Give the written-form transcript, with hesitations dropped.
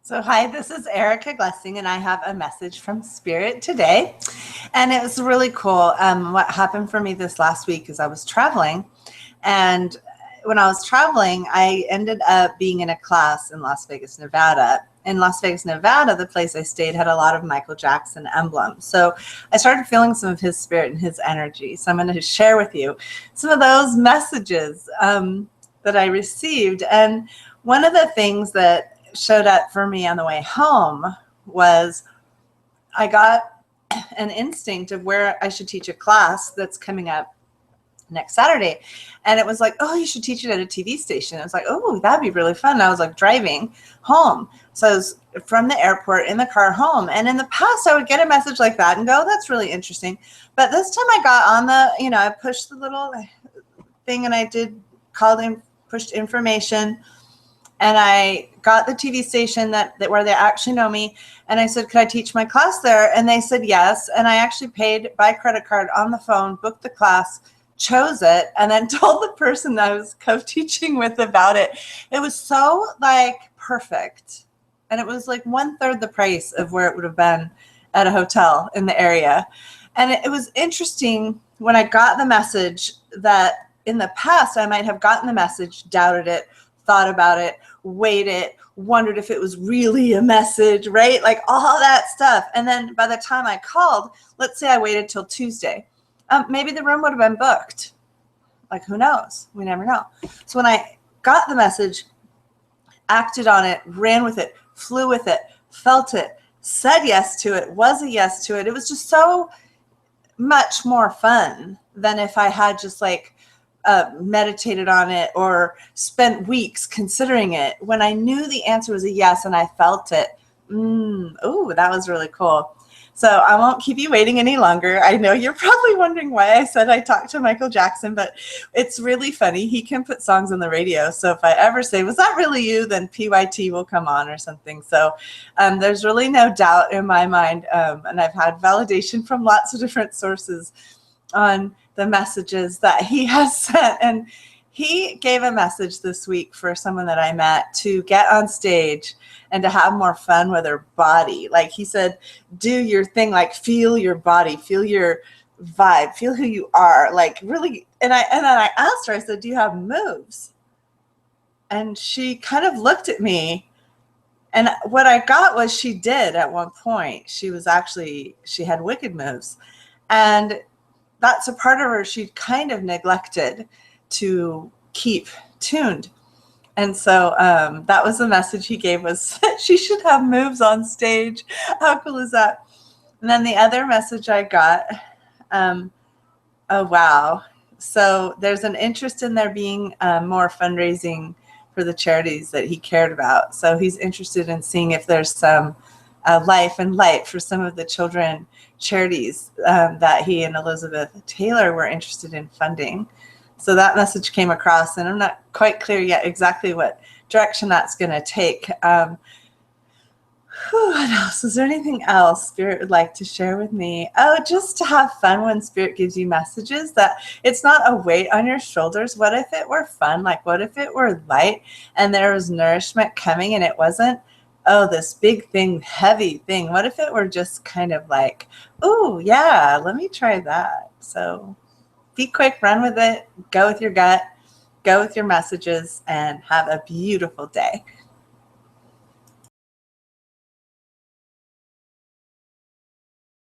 So hi, this is Erica Glessing, and I have a message from Spirit today. And it was really cool. What happened for me this last week is I was traveling, and when I was traveling, I ended up being in a class in Las Vegas, Nevada. In Las Vegas, Nevada, the place I stayed had a lot of Michael Jackson emblems. So I started feeling some of his spirit and his energy. So I'm going to share with you some of those messages that I received. And one of the things that showed up for me on the way home was I got an instinct of where I should teach a class that's coming up next Saturday. And it was like, oh, you should teach it at a TV station. I was like, oh, that'd be really fun. I was like driving home. So I was from the airport in the car home. And in the past, I would get a message like that and go, that's really interesting. But this time I got on the, I pushed the little thing and I pushed information. And I got the TV station that where they actually know me. And I said, could I teach my class there? And they said yes. And I actually paid by credit card on the phone, booked the class, chose it, and then told the person I was co-teaching with about it. It was so perfect. And it was like 1/3 the price of where it would have been at a hotel in the area. And it was interesting when I got the message that in the past, I might have gotten the message, doubted it, thought about it, waited, wondered if it was really a message, right? Like all that stuff. And then by the time I called, let's say I waited till Tuesday, maybe the room would have been booked. Like, who knows? We never know. So when I got the message, acted on it, ran with it, flew with it, felt it, said yes to it, was a yes to it. It was just so much more fun than if I had just meditated on it or spent weeks considering it. When I knew the answer was a yes and I felt it, that was really cool. So I won't keep you waiting any longer. I know you're probably wondering why I said I talked to Michael Jackson, but it's really funny. He can put songs on the radio. So if I ever say, was that really you? Then PYT will come on or something. So there's really no doubt in my mind. And I've had validation from lots of different sources on the messages that he has sent. And he gave a message this week for someone that I met to get on stage and to have more fun with her body. Like he said, do your thing, feel your body, feel your vibe, feel who you are, really. And then I asked her, I said, do you have moves? And she kind of looked at me, and what I got was she did at one point. She had wicked moves. And that's a part of her she kind of neglected to keep tuned. And so that was the message he gave, was that she should have moves on stage. How cool is that? And then the other message I got, oh, wow. So there's an interest in there being more fundraising for the charities that he cared about. So he's interested in seeing if there's some life and light for some of the children charities that he and Elizabeth Taylor were interested in funding. So that message came across, and I'm not quite clear yet exactly what direction that's going to take. What else? Is there anything else Spirit would like to share with me? Oh, just to have fun when Spirit gives you messages, that it's not a weight on your shoulders. What if it were fun? What if it were light and there was nourishment coming and it wasn't, oh, this big thing, heavy thing? What if it were just kind of oh, yeah, let me try that. So be quick, run with it, go with your gut, go with your messages, and have a beautiful day.